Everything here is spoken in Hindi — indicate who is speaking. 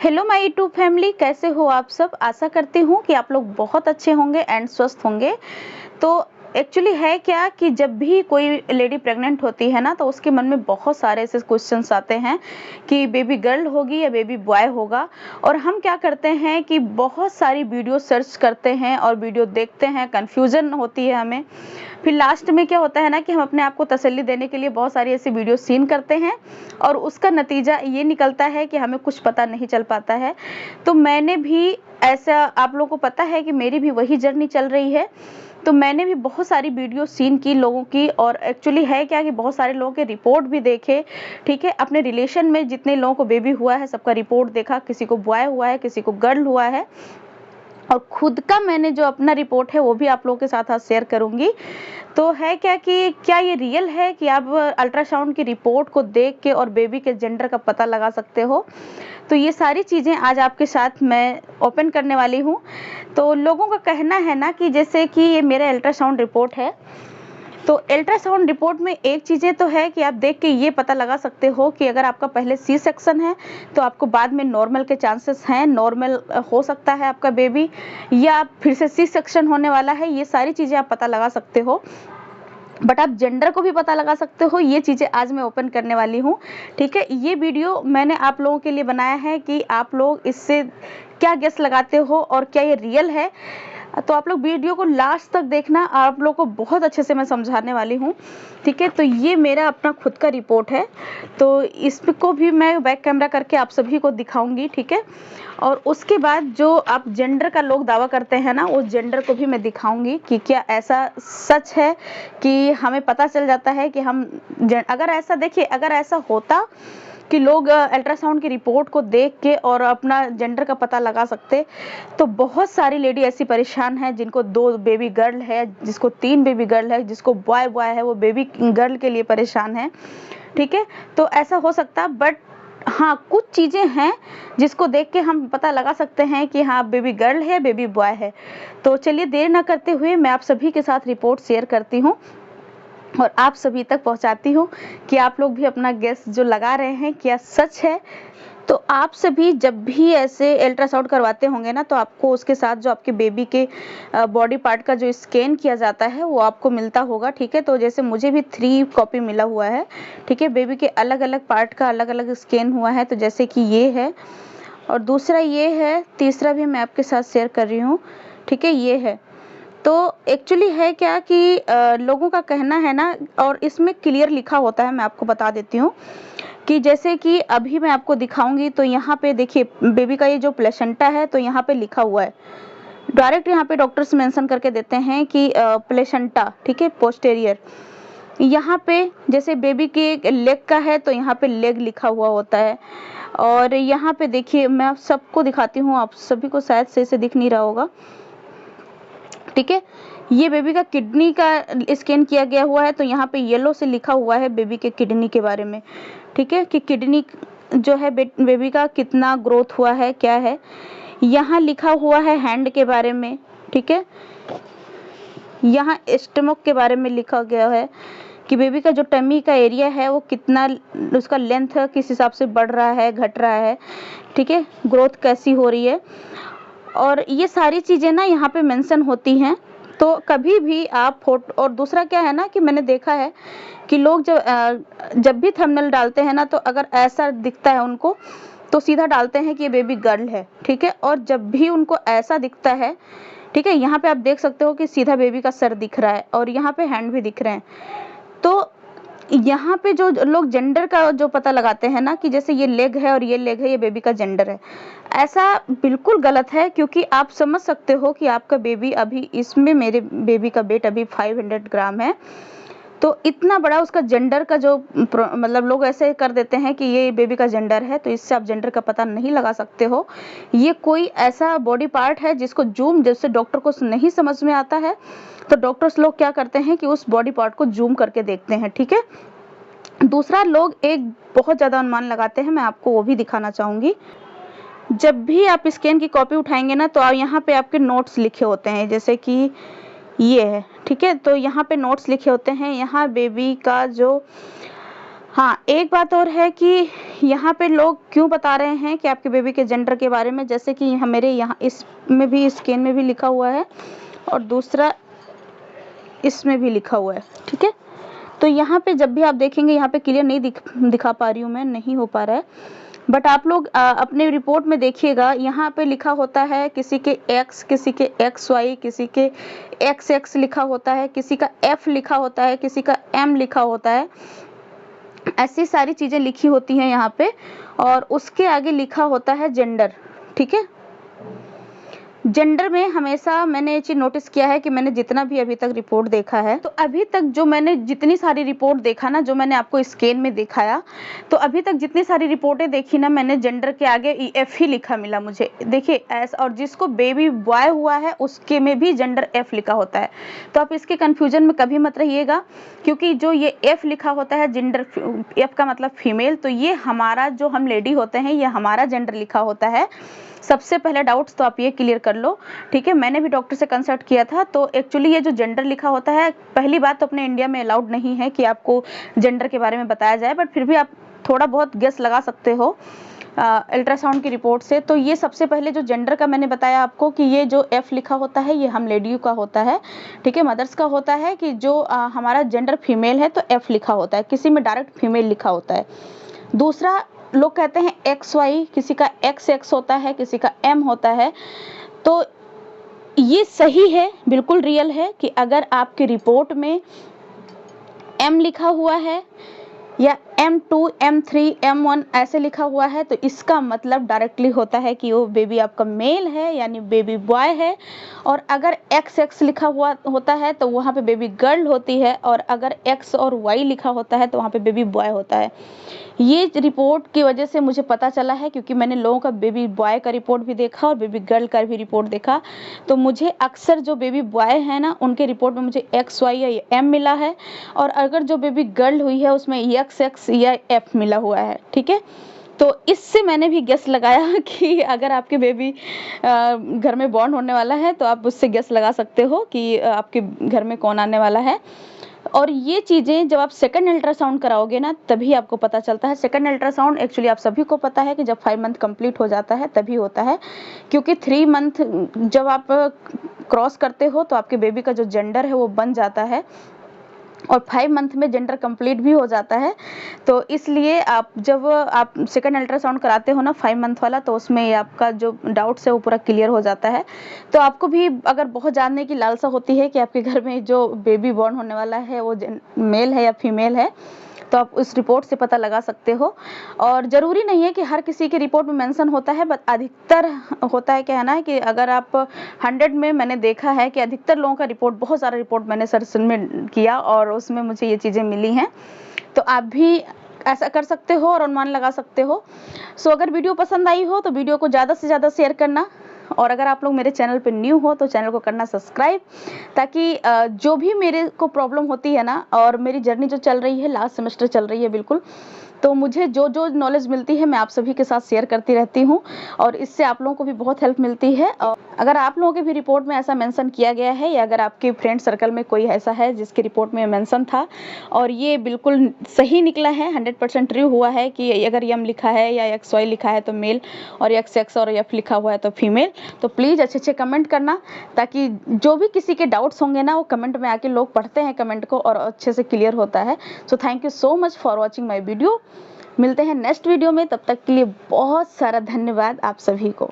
Speaker 1: हेलो माय यूट्यूब फैमिली, कैसे हो आप सब। आशा करती हूँ कि आप लोग बहुत अच्छे होंगे एंड स्वस्थ होंगे। तो एक्चुअली है क्या कि जब भी कोई लेडी प्रेग्नेंट होती है ना, तो उसके मन में बहुत सारे ऐसे क्वेश्चंस आते हैं कि बेबी गर्ल होगी या बेबी बॉय होगा। और हम क्या करते हैं कि बहुत सारी वीडियो सर्च करते हैं और वीडियो देखते हैं, कंफ्यूजन होती है हमें। फिर लास्ट में क्या होता है ना कि हम अपने आप को तसल्ली देने के लिए बहुत सारी ऐसी वीडियो सीन करते हैं और उसका नतीजा ये निकलता है कि हमें कुछ पता नहीं चल पाता है। तो मैंने भी ऐसा, आप लोगों को पता है कि मेरी भी वही जर्नी चल रही है। तो मैंने भी बहुत सारी वीडियो सीन की लोगों की, और एक्चुअली है क्या कि बहुत सारे लोगों के रिपोर्ट भी देखे। ठीक है, अपने रिलेशन में जितने लोगों को बेबी हुआ है सबका रिपोर्ट देखा, किसी को बॉय हुआ है, किसी को गर्ल हुआ है। और खुद का मैंने जो अपना रिपोर्ट है वो भी आप लोगों के साथ आज शेयर करूंगी। तो है क्या कि क्या ये रियल है कि आप अल्ट्रासाउंड की रिपोर्ट को देख के और बेबी के जेंडर का पता लगा सकते हो। तो ये सारी चीज़ें आज आपके साथ मैं ओपन करने वाली हूँ। तो लोगों का कहना है ना कि जैसे कि ये मेरा अल्ट्रासाउंड रिपोर्ट है। तो अल्ट्रासाउंड रिपोर्ट में एक चीज़ें तो है कि आप देख के ये पता लगा सकते हो कि अगर आपका पहले सी सेक्शन है तो आपको बाद में नॉर्मल के चांसेस हैं, नॉर्मल हो सकता है आपका बेबी, या फिर से सी सेक्शन होने वाला है। ये सारी चीज़ें आप पता लगा सकते हो। बट आप जेंडर को भी पता लगा सकते हो। ये चीज़ें आज मैं ओपन करने वाली हूँ। ठीक है, ये वीडियो मैंने आप लोगों के लिए बनाया है कि आप लोग इससे क्या गेस लगाते हो और क्या ये रियल है। तो आप लोग वीडियो को लास्ट तक देखना, आप लोग को बहुत अच्छे से मैं समझाने वाली हूँ। ठीक है, तो ये मेरा अपना खुद का रिपोर्ट है। तो इसको भी मैं बैक कैमरा करके आप सभी को दिखाऊंगी। ठीक है, और उसके बाद जो आप जेंडर का लोग दावा करते हैं ना, उस जेंडर को भी मैं दिखाऊंगी कि क्या ऐसा सच है कि हमें पता चल जाता है कि हम अगर ऐसा, देखिए अगर ऐसा होता कि लोग अल्ट्रासाउंड की रिपोर्ट को देख के और अपना जेंडर का पता लगा सकते, तो बहुत सारी लेडी ऐसी परेशान है जिनको 2 बेबी गर्ल है, जिसको 3 बेबी गर्ल है, जिसको बॉय बॉय है, वो बेबी गर्ल के लिए परेशान है। ठीक है, तो ऐसा हो सकता, बट हाँ कुछ चीज़ें हैं जिसको देख के हम पता लगा सकते हैं कि हाँ बेबी गर्ल है, बेबी बॉय है। तो चलिए देर ना करते हुए मैं आप सभी के साथ रिपोर्ट शेयर करती हूँ और आप सभी तक पहुंचाती हूँ कि आप लोग भी अपना गेस जो लगा रहे हैं क्या सच है। तो आप सभी जब भी ऐसे अल्ट्रासाउंड करवाते होंगे ना, तो आपको उसके साथ जो आपके बेबी के बॉडी पार्ट का जो स्कैन किया जाता है वो आपको मिलता होगा। ठीक है, तो जैसे मुझे भी 3 कॉपी मिला हुआ है। ठीक है, बेबी के अलग अलग पार्ट का अलग अलग स्कैन हुआ है। तो जैसे कि ये है और दूसरा ये है, तीसरा भी मैं आपके साथ शेयर कर रही हूँ। ठीक है, ये है। तो एक्चुअली है क्या कि लोगों का कहना है ना, और इसमें क्लियर लिखा होता है, मैं आपको बता देती हूँ कि जैसे कि अभी मैं आपको दिखाऊंगी। तो यहाँ पे देखिए बेबी का ये जो प्लेसेंटा है, तो यहाँ पे लिखा हुआ है डायरेक्ट, यहाँ पे डॉक्टर्स मेंशन करके देते हैं कि प्लेसेंटा। ठीक है, पोस्टेरियर। यहाँ पे जैसे बेबी के लेग का है तो यहाँ पे लेग लिखा हुआ होता है। और यहाँ पे देखिए मैं आप सबको दिखाती हूँ, आप सभी को शायद से दिख नहीं रहा होगा। ठीक है, ये बेबी का किडनी का स्कैन किया गया हुआ है। तो यहाँ पे येलो से लिखा हुआ है बेबी के किडनी के बारे में। ठीक है, कि किडनी जो है बेबी का कितना ग्रोथ हुआ है, क्या है। यहाँ लिखा हुआ है हैंड के बारे में। ठीक है, यहाँ स्टमक के बारे में लिखा गया है कि बेबी का जो टमी का एरिया है वो कितना, उसका लेंथ किस हिसाब से बढ़ रहा है, घट रहा है। ठीक है, ग्रोथ कैसी हो रही है, और ये सारी चीज़ें ना यहाँ पे मेंशन होती हैं। तो कभी भी आप फोटो, और दूसरा क्या है ना कि मैंने देखा है कि लोग जब भी थंबनेल डालते हैं ना, तो अगर ऐसा दिखता है उनको तो सीधा डालते हैं कि ये बेबी गर्ल है। ठीक है, और जब भी उनको ऐसा दिखता है, ठीक है, यहाँ पे आप देख सकते हो कि सीधा बेबी का सर दिख रहा है और यहाँ पे हैंड भी दिख रहे हैं। तो यहाँ पे जो लोग जेंडर का जो पता लगाते हैं ना कि जैसे ये लेग है और ये लेग है, ये बेबी का जेंडर है, ऐसा बिल्कुल गलत है। क्योंकि आप समझ सकते हो कि आपका बेबी अभी, इसमें मेरे बेबी का वेट अभी 500 ग्राम है। तो इतना बड़ा उसका जेंडर का जो मतलब लोग ऐसे कर देते हैं कि ये बेबी का जेंडर है, तो इससे आप जेंडर का पता नहीं लगा सकते हो। ये कोई ऐसा बॉडी पार्ट है जिसको जूम, जैसे डॉक्टर को नहीं समझ में आता है तो डॉक्टर्स लोग क्या करते हैं कि उस बॉडी पार्ट को जूम करके देखते हैं। ठीक है, दूसरा लोग एक बहुत ज़्यादा अनुमान लगाते हैं, मैं आपको वो भी दिखाना चाहूँगी। जब भी आप स्कैन की कॉपी उठाएंगे ना, तो यहाँ पे आपके नोट्स लिखे होते हैं, जैसे कि ये है। ठीक है, तो यहाँ पे नोट्स लिखे होते हैं। यहाँ बेबी का जो हाँ, एक बात और है कि यहाँ पे लोग क्यों बता रहे हैं कि आपके बेबी के जेंडर के बारे में, जैसे कि यहाँ मेरे यहाँ इसमें भी स्कैन में भी लिखा हुआ है और दूसरा इसमें भी लिखा हुआ है, ठीक है। तो यहाँ पे जब भी आप देखेंगे, यहाँ पे क्लियर नहीं दिखा पा रही हूँ मैं, नहीं हो पा रहा है, बट आप लोग अपने रिपोर्ट में देखिएगा, यहाँ पे लिखा होता है किसी के एक्स, किसी के XY, किसी के XX लिखा होता है, किसी का F लिखा होता है, किसी का M लिखा होता है। ऐसी सारी चीजें लिखी होती हैं यहाँ पे, और उसके आगे लिखा होता है जेंडर, ठीक है। जेंडर में हमेशा मैंने ये चीज नोटिस किया है कि मैंने जितना भी अभी तक रिपोर्ट देखा है, तो अभी तक जो मैंने जितनी सारी रिपोर्ट देखा ना, जो मैंने आपको स्कैन में दिखाया, तो अभी तक जितनी सारी रिपोर्टें देखी ना मैंने, जेंडर के आगे EF ही लिखा मिला मुझे। देखिए एस, और जिसको बेबी बॉय हुआ है उसके में भी जेंडर F लिखा होता है। तो आप इसके कंफ्यूजन में कभी मत रहिएगा, क्योंकि जो ये F लिखा होता है, जेंडर F का मतलब फीमेल, तो ये हमारा जो हम लेडी होते हैं, ये हमारा जेंडर लिखा होता है। सबसे पहले डाउट्स तो आप ये क्लियर कर लो, ठीक है। मैंने भी डॉक्टर से कंसल्ट किया था, तो एक्चुअली ये जो जेंडर लिखा होता है, पहली बात तो अपने इंडिया में अलाउड नहीं है कि आपको जेंडर के बारे में बताया जाए, बट फिर भी आप थोड़ा बहुत गेस लगा सकते हो अल्ट्रासाउंड की रिपोर्ट से। तो ये सबसे पहले जो जेंडर का मैंने बताया आपको कि ये जो F लिखा होता है, ये हम लेडियों का होता है, ठीक है, मदर्स का होता है। कि जो हमारा जेंडर फीमेल है तो F लिखा होता है, किसी में डायरेक्ट फीमेल लिखा होता है। दूसरा, लोग कहते हैं XY, किसी का XX होता है, किसी का M होता है। तो ये सही है, बिल्कुल रियल है कि अगर आपकी रिपोर्ट में M लिखा हुआ है या M2, M3, M1 ऐसे लिखा हुआ है, तो इसका मतलब डायरेक्टली होता है कि वो बेबी आपका मेल है, यानी बेबी बॉय है। और अगर XX लिखा हुआ होता है तो वहाँ पे बेबी गर्ल होती है, और अगर X और Y लिखा होता है तो वहाँ पे बेबी बॉय होता है। ये रिपोर्ट की वजह से मुझे पता चला है, क्योंकि मैंने लोगों का बेबी बॉय का रिपोर्ट भी देखा और बेबी गर्ल का भी रिपोर्ट देखा। तो मुझे अक्सर जो बेबी बॉय है ना, उनके रिपोर्ट में मुझे XY या M मिला है, और अगर जो बेबी गर्ल हुई है उसमें XX या F मिला हुआ है, ठीक है। तो इससे मैंने भी गेस लगाया कि अगर आपके बेबी घर में बॉर्न होने वाला है, तो आप उससे गेस लगा सकते हो कि आपके घर में कौन आने वाला है। और ये चीज़ें जब आप सेकंड अल्ट्रासाउंड कराओगे ना, तभी आपको पता चलता है। सेकंड अल्ट्रासाउंड एक्चुअली आप सभी को पता है कि जब 5 मंथ कंप्लीट हो जाता है तभी होता है, क्योंकि 3 मंथ जब आप क्रॉस करते हो तो आपके बेबी का जो जेंडर है वो बन जाता है, और 5 मंथ में जेंडर कंप्लीट भी हो जाता है। तो इसलिए आप जब आप सेकंड अल्ट्रासाउंड कराते हो ना 5 मंथ वाला, तो उसमें आपका जो डाउट्स है वो पूरा क्लियर हो जाता है। तो आपको भी अगर बहुत जानने की लालसा होती है कि आपके घर में जो बेबी बॉर्न होने वाला है वो मेल है या फीमेल है, तो आप उस रिपोर्ट से पता लगा सकते हो। और ज़रूरी नहीं है कि हर किसी की रिपोर्ट में मेंशन होता है, बट अधिकतर होता है, क्या है ना, कि अगर आप 100 में, मैंने देखा है कि अधिकतर लोगों का रिपोर्ट, बहुत सारा रिपोर्ट मैंने सर्च में किया और उसमें मुझे ये चीज़ें मिली हैं। तो आप भी ऐसा कर सकते हो और अनुमान लगा सकते हो। सो अगर वीडियो पसंद आई हो तो वीडियो को ज़्यादा से ज़्यादा शेयर करना, और अगर आप लोग मेरे चैनल पे न्यू हो तो चैनल को करना सब्सक्राइब, ताकि जो भी मेरे को प्रॉब्लम होती है ना, और मेरी जर्नी जो चल रही है, लास्ट सेमेस्टर चल रही है बिल्कुल, तो मुझे जो जो नॉलेज मिलती है मैं आप सभी के साथ शेयर करती रहती हूँ, और इससे आप लोगों को भी बहुत हेल्प मिलती है। और अगर आप लोगों के भी रिपोर्ट में ऐसा मेंशन किया गया है, या अगर आपके फ्रेंड सर्कल में कोई ऐसा है जिसकी रिपोर्ट में मेंशन था और ये बिल्कुल सही निकला है, 100% ट्रू हुआ है कि अगर M लिखा है या XY लिखा है तो मेल, और XX और F लिखा हुआ है तो फीमेल, तो प्लीज़ अच्छे अच्छे कमेंट करना, ताकि जो भी किसी के डाउट्स होंगे ना, वो कमेंट में आके, लोग पढ़ते हैं कमेंट को और अच्छे से क्लियर होता है। So thank you so much for watching my video. मिलते हैं नेक्स्ट वीडियो में, तब तक के लिए बहुत सारा धन्यवाद आप सभी को।